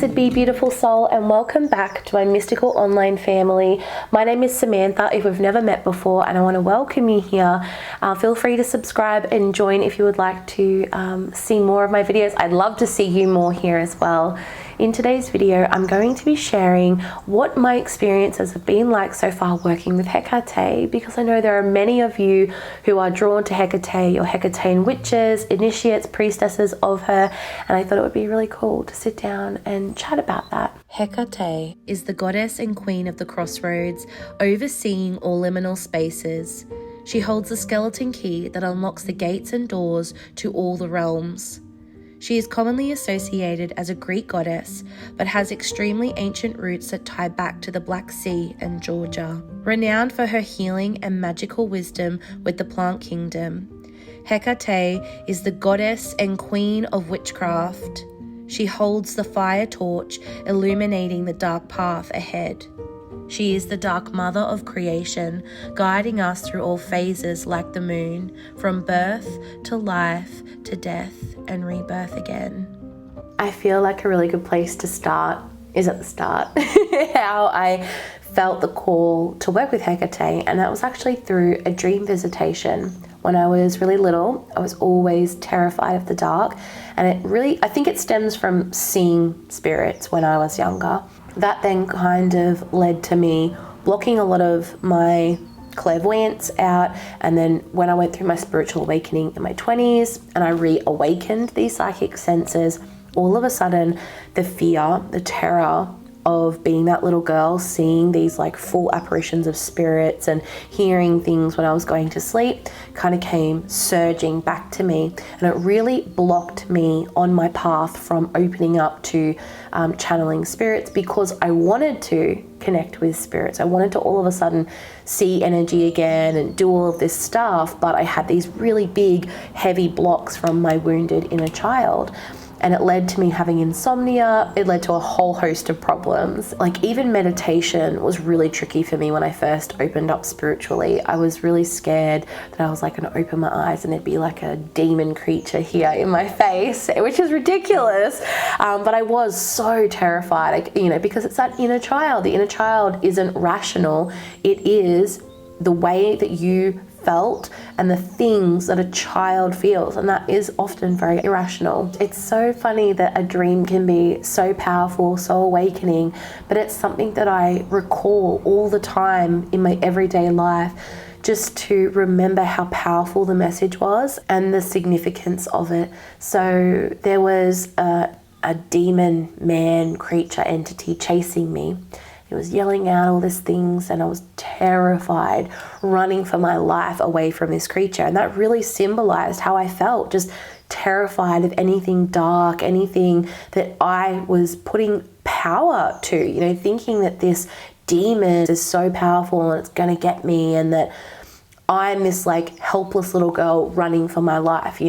blessed be beautiful soul, and welcome back to my mystical online family. My name is Samantha if we've never met before, and I want to welcome you here. Feel free to subscribe and join if you would like to see more of my videos. I'd love to see you more here as well. In today's video, I'm going to be sharing what my experiences have been like so far working with Hekate, because I know there are many of you who are drawn to Hekate or Hecatean witches, initiates, priestesses of her, and I thought it would be really cool to sit down and chat about that. Hekate is the goddess and queen of the Crossroads, overseeing all liminal spaces. She holds the skeleton key that unlocks the gates and doors to all the realms. She is commonly associated as a Greek goddess, but has extremely ancient roots that tie back to the Black Sea and Georgia. Renowned for her healing and magical wisdom with the plant kingdom, Hekate is the goddess and queen of witchcraft. She holds the fire torch, illuminating the dark path ahead. She is the dark mother of creation, guiding us through all phases like the moon, from birth to life to death and rebirth again. I feel like a really good place to start is at the start. How I felt the call to work with Hekate, and that was actually through a dream visitation. When I was really little, I was always terrified of the dark, and I think it stems from seeing spirits when I was younger. That then kind of led to me blocking a lot of my clairvoyance out, and then when I went through my spiritual awakening in my 20s and I reawakened these psychic senses, all of a sudden the fear, the terror of being that little girl, seeing these like full apparitions of spirits and hearing things when I was going to sleep kind of came surging back to me, and it really blocked me on my path from opening up to channeling spirits, because I wanted to connect with spirits. I wanted to all of a sudden see energy again and do all of this stuff, but I had these really big heavy blocks from my wounded inner child. And it led to me having insomnia. It led to a whole host of problems. Like even meditation was really tricky for me when I first opened up spiritually. I was really scared that I was like going to open my eyes and there'd be like a demon creature here in my face, which is ridiculous. But I was so terrified, because it's that inner child. The inner child isn't rational. It is the way that you felt and the things that a child feels, and that is often very irrational. It's so funny that a dream can be so powerful, so awakening, but it's something that I recall all the time in my everyday life, just to remember how powerful the message was and the significance of it. So there was a demon man creature entity chasing me. He was yelling out all these things, and I was terrified, running for my life away from this creature. And that really symbolized how I felt, just terrified of anything dark, anything that I was putting power to, thinking that this demon is so powerful and it's going to get me, and that I'm this like helpless little girl running for my life,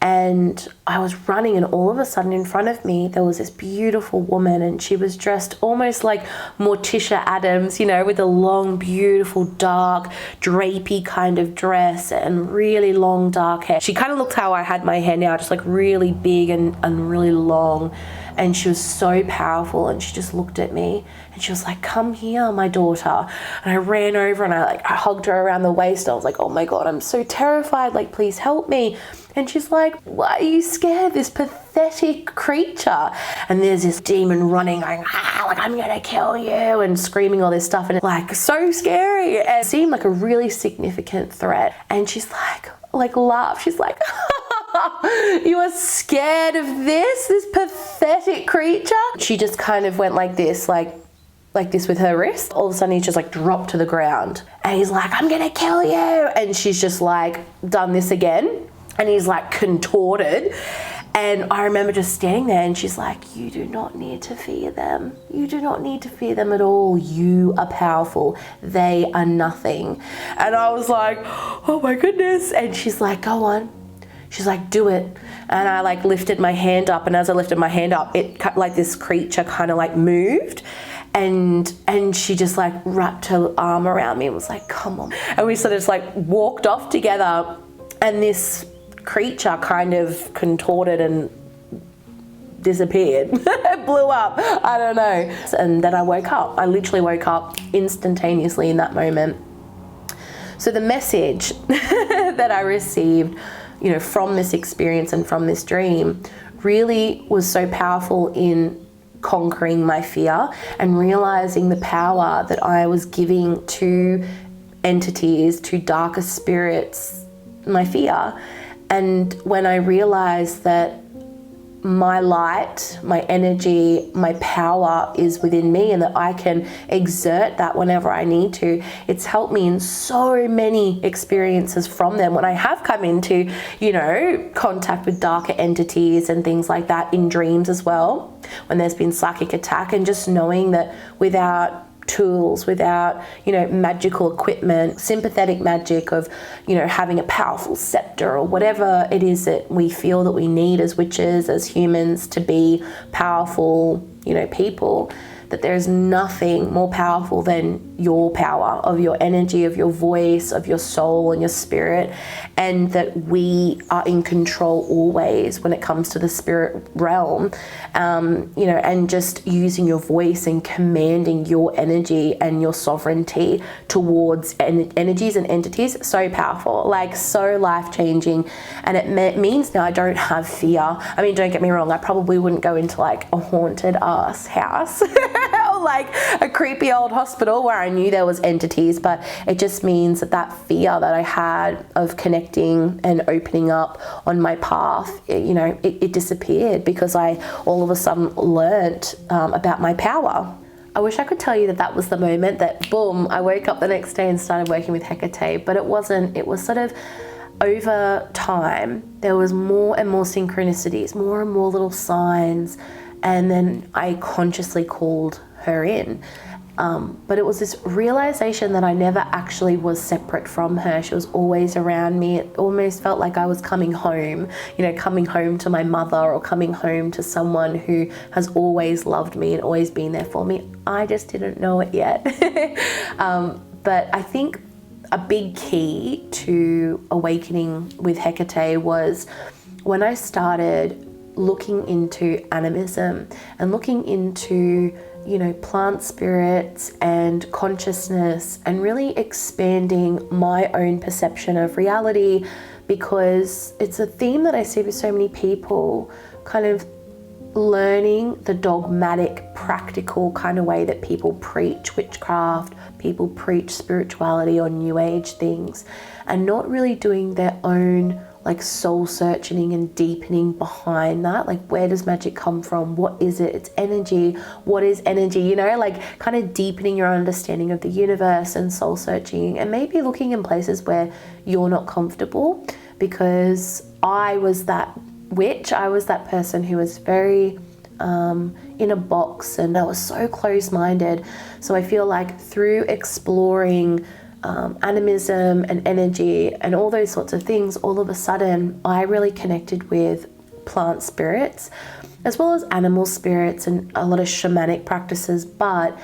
And I was running, and all of a sudden in front of me there was this beautiful woman, and she was dressed almost like Morticia Addams, with a long, beautiful, dark, drapey kind of dress and really long dark hair. She kind of looked how I had my hair now, just like really big and really long. And she was so powerful, and she just looked at me and she was like, "Come here, my daughter." And I ran over and I hugged her around the waist. I was like, "Oh my God, I'm so terrified. Like, please help me." And she's like, "Why are you scared? This pathetic creature." And there's this demon running, going, "I'm gonna kill you," and screaming all this stuff. And it's like so scary. And it seemed like a really significant threat. And she's like laughed. She's like, "You are scared of this pathetic creature?" She just kind of went like this, like this with her wrist. All of a sudden he's just like dropped to the ground. And he's like, "I'm gonna kill you." And she's just like done this again. And he's like contorted. And I remember just standing there, and she's like, "You do not need to fear them. You do not need to fear them at all. You are powerful. They are nothing." And I was like, "Oh my goodness." And she's like, "Go on." She's like, "Do it." And I like lifted my hand up, and as I lifted my hand up, it like this creature kind of like moved. And she just like wrapped her arm around me and was like, "Come on." And we sort of just like walked off together, and this creature kind of contorted and disappeared. It blew up. I don't know. And then I woke up. I literally woke up instantaneously in that moment. So the message that I received, from this experience and from this dream really was so powerful in conquering my fear and realizing the power that I was giving to entities, to darker spirits, my fear. And when I realized that my light, my energy, my power is within me and that I can exert that whenever I need to, it's helped me in so many experiences from them when I have come into, contact with darker entities and things like that in dreams as well, when there's been psychic attack, and just knowing that without tools, without, magical equipment, sympathetic magic of, having a powerful scepter or whatever it is that we feel that we need as witches, as humans, to be powerful, people, that there's nothing more powerful than your power of your energy, of your voice, of your soul and your spirit, and that we are in control always when it comes to the spirit realm, and just using your voice and commanding your energy and your sovereignty towards energies and entities. So powerful, like so life-changing. And it means now I don't have fear. I mean, don't get me wrong, I probably wouldn't go into like a haunted ass house or like a creepy old hospital where I knew there was entities, but it just means that fear that I had of connecting and opening up on my path, it disappeared because I all of a sudden learnt about my power. I wish I could tell you that was the moment that, boom, I woke up the next day and started working with Hekate, but it wasn't. It was sort of over time. There was more and more synchronicities, more and more little signs, and then I consciously called her in. But it was this realization that I never actually was separate from her. She was always around me. It almost felt like I was coming home, coming home to my mother or coming home to someone who has always loved me and always been there for me. I just didn't know it yet. But I think a big key to awakening with Hekate was when I started looking into animism and looking into plant spirits and consciousness, and really expanding my own perception of reality, because it's a theme that I see with so many people, kind of learning the dogmatic, practical kind of way that people preach witchcraft, people preach spirituality or new age things, and not really doing their own like soul searching and deepening behind that. Like, where does magic come from? What is it? It's energy. What is energy? Like kind of deepening your understanding of the universe and soul searching, and maybe looking in places where you're not comfortable, because I was that witch. I was that person who was very in a box, and I was so close-minded. So I feel like through exploring animism and energy and all those sorts of things, all of a sudden I really connected with plant spirits as well as animal spirits and a lot of shamanic practices, but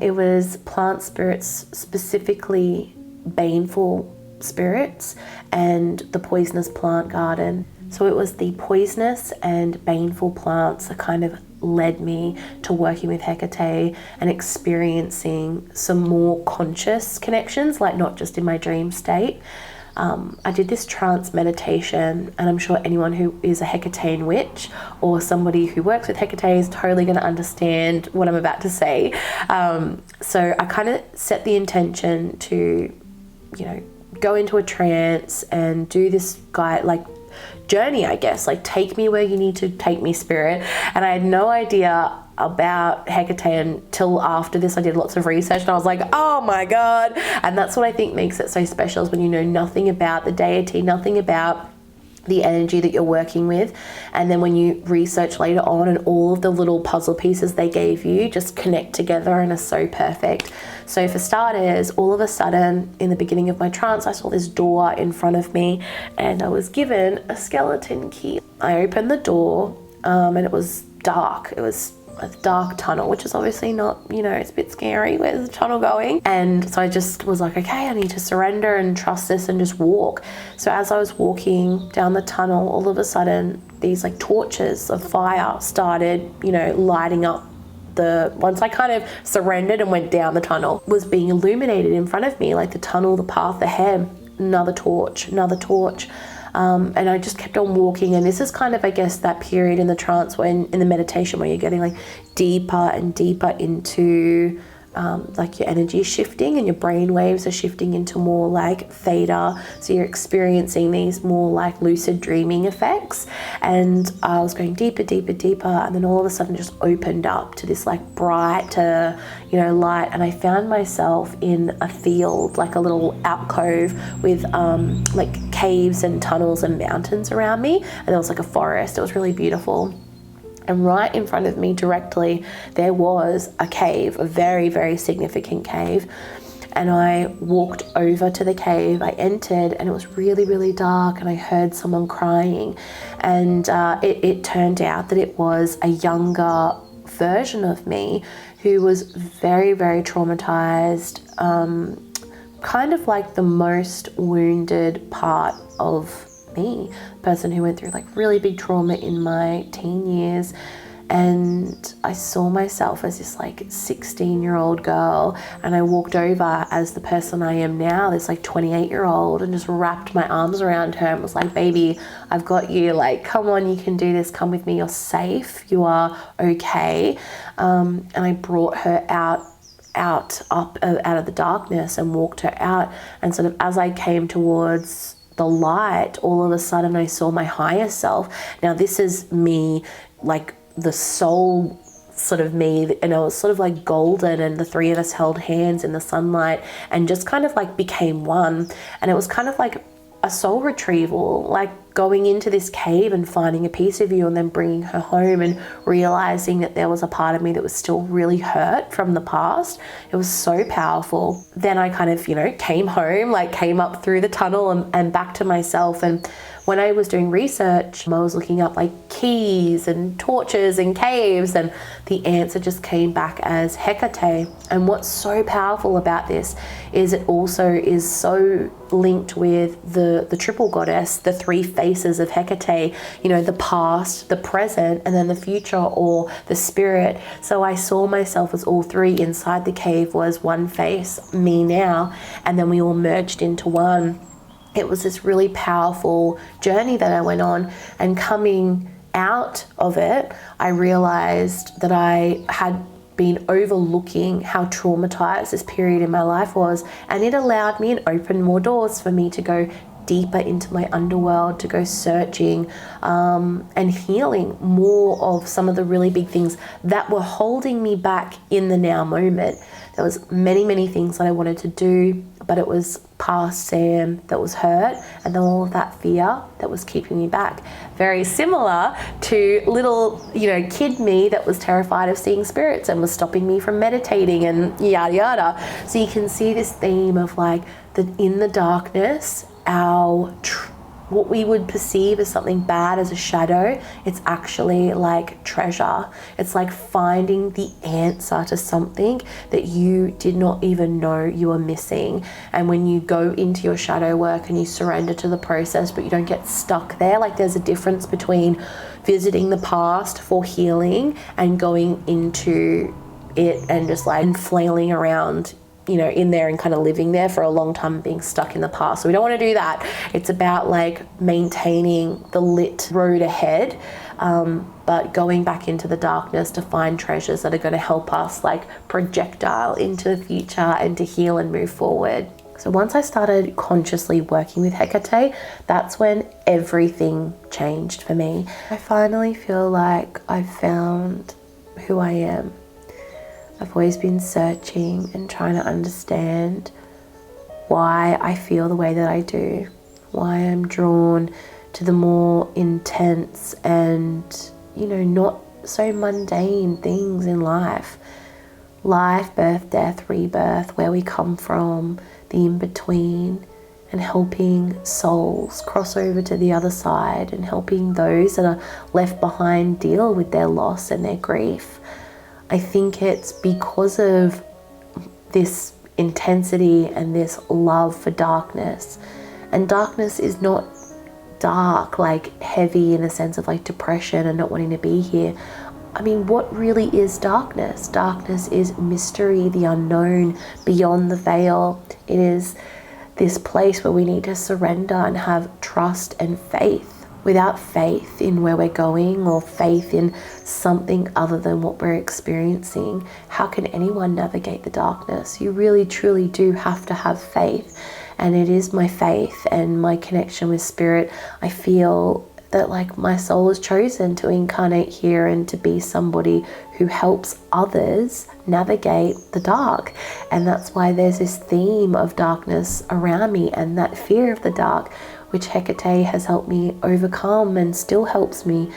it was plant spirits, specifically baneful spirits, and the poisonous plant garden. So it was the poisonous and baneful plants that kind of led me to working with Hekate and experiencing some more conscious connections, like not just in my dream state. I did this trance meditation, and I'm sure anyone who is a Hecatean witch or somebody who works with Hekate is totally going to understand what I'm about to say. So I kind of set the intention to, go into a trance and do this journey, I guess, like take me where you need to take me, spirit. And I had no idea about Hekate until after this. I did lots of research and I was like, oh my God. And that's what I think makes it so special, is when you know nothing about the deity, nothing about the energy that you're working with, and then when you research later on and all of the little puzzle pieces they gave you just connect together and are so perfect. So for starters, all of a sudden in the beginning of my trance, I saw this door in front of me and I was given a skeleton key. I opened the door and it was dark. It was a dark tunnel, which is obviously not, you know, it's a bit scary. Where's the tunnel going? And so I just was like, okay, I need to surrender and trust this and just walk. So as I was walking down the tunnel, all of a sudden these like torches of fire started, you know, lighting up. Once I kind of surrendered and went down the tunnel, was being illuminated in front of me, like the tunnel, the path ahead, another torch. And I just kept on walking. And this is kind of, I guess, that period in the trance when, in the meditation, where you're getting like deeper and deeper into like your energy is shifting and your brain waves are shifting into more like theta. So you're experiencing these more like lucid dreaming effects. And I was going deeper, deeper, deeper. And then all of a sudden just opened up to this like bright, you know, light. And I found myself in a field, like a little alcove with like caves and tunnels and mountains around me. And there was like a forest. It was really beautiful. And right in front of me directly, there was a cave, a very, very significant cave. And I walked over to the cave, I entered, and it was really, really dark, and I heard someone crying. And it turned out that it was a younger version of me who was very, very traumatized, kind of like the most wounded part of me, person who went through like really big trauma in my teen years. And I saw myself as this like 16-year-old girl, and I walked over as the person I am now, this like 28-year-old, and just wrapped my arms around her and was like, baby, I've got you, like, come on, you can do this, come with me, you're safe, you are okay. And I brought her up out of the darkness and walked her out. And sort of as I came towards the light, all of a sudden I saw my higher self. Now this is me, like the soul sort of me, and it was sort of like golden, and the three of us held hands in the sunlight and just kind of like became one. And it was kind of like a soul retrieval, like going into this cave and finding a piece of you and then bringing her home and realizing that there was a part of me that was still really hurt from the past. It was so powerful. Then I kind of, you know, came home, like came up through the tunnel and back to myself. And when I was doing research, I was looking up like keys and torches and caves, and the answer just came back as Hekate. And what's so powerful about this is it also is so linked with the triple goddess, the three faces of Hekate, you know, the past, the present, and then the future, or the spirit. So I saw myself as all three. Inside the cave was one face, me now, and then we all merged into one. It was this really powerful journey that I went on, and coming out of it, I realized that I had been overlooking how traumatized this period in my life was, and it allowed me and opened more doors for me to go deeper into my underworld, to go searching and healing more of some of the really big things that were holding me back in the now moment. There was many things that I wanted to do, but it was past Sam that was hurt, and then all of that fear that was keeping me back. Very similar to little, you know, kid me that was terrified of seeing spirits and was stopping me from meditating and yada yada. So you can see this theme of like in the darkness, what we would perceive as something bad, as a shadow, it's actually like treasure. It's like finding the answer to something that you did not even know you were missing. And when you go into your shadow work and you surrender to the process, but you don't get stuck there, like there's a difference between visiting the past for healing and going into it and just like flailing around, you know, in there and kind of living there for a long time and being stuck in the past. So we don't want to do that. It's about like maintaining the lit road ahead, but going back into the darkness to find treasures that are going to help us like projectile into the future and to heal and move forward. So once I started consciously working with Hekate, that's when everything changed for me. I finally feel like I found who I am. I've always been searching and trying to understand why I feel the way that I do, why I'm drawn to the more intense and, you know, not so mundane things in life. Life, birth, death, rebirth, where we come from, the in-between, and helping souls cross over to the other side and helping those that are left behind deal with their loss and their grief. I think it's because of this intensity and this love for darkness. And darkness is not dark, like heavy in a sense of like depression and not wanting to be here. I mean, what really is darkness? Darkness is mystery, the unknown, beyond the veil. It is this place where we need to surrender and have trust and faith. Without faith in where we're going or faith in something other than what we're experiencing, how can anyone navigate the darkness? You really, truly do have to have faith. And it is my faith and my connection with spirit. I feel that like my soul is chosen to incarnate here and to be somebody who helps others navigate the dark. And that's why there's this theme of darkness around me and that fear of the dark, which Hekate has helped me overcome and still helps me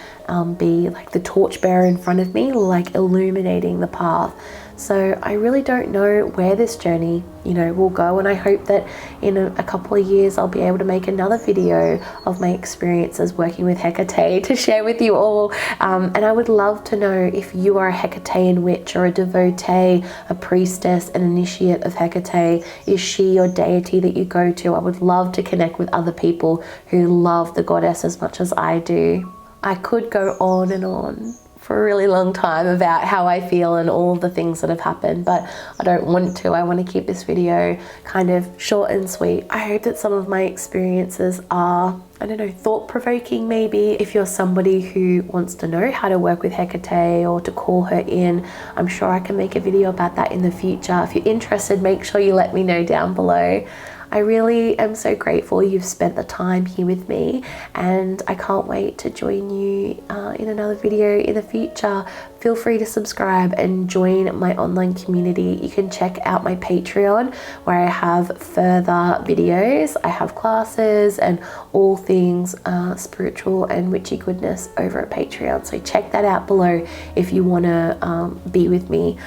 be like the torchbearer in front of me, like illuminating the path. So I really don't know where this journey, will go. And I hope that in a couple of years, I'll be able to make another video of my experiences working with Hekate to share with you all. And I would love to know if you are a Hecatean witch or a devotee, a priestess, an initiate of Hekate. Is she your deity that you go to? I would love to connect with other people who love the goddess as much as I do. I could go on and on for a really long time about how I feel and all the things that have happened, but I don't want to. I want to keep this video kind of short and sweet. I hope that some of my experiences are, thought-provoking maybe. If you're somebody who wants to know how to work with Hekate or to call her in, I'm sure I can make a video about that in the future. If you're interested, make sure you let me know down below. I really am so grateful you've spent the time here with me, and I can't wait to join you in another video in the future. Feel free to subscribe and join my online community. You can check out my Patreon where I have further videos. I have classes and all things spiritual and witchy goodness over at Patreon. So check that out below if you want to be with me,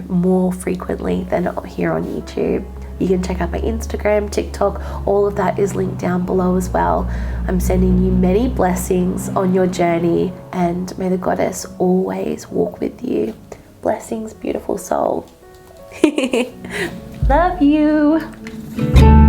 more frequently than here on YouTube. You can check out my Instagram, TikTok, all of that is linked down below as well. I'm sending you many blessings on your journey, and may the goddess always walk with you. Blessings, beautiful soul. Love you.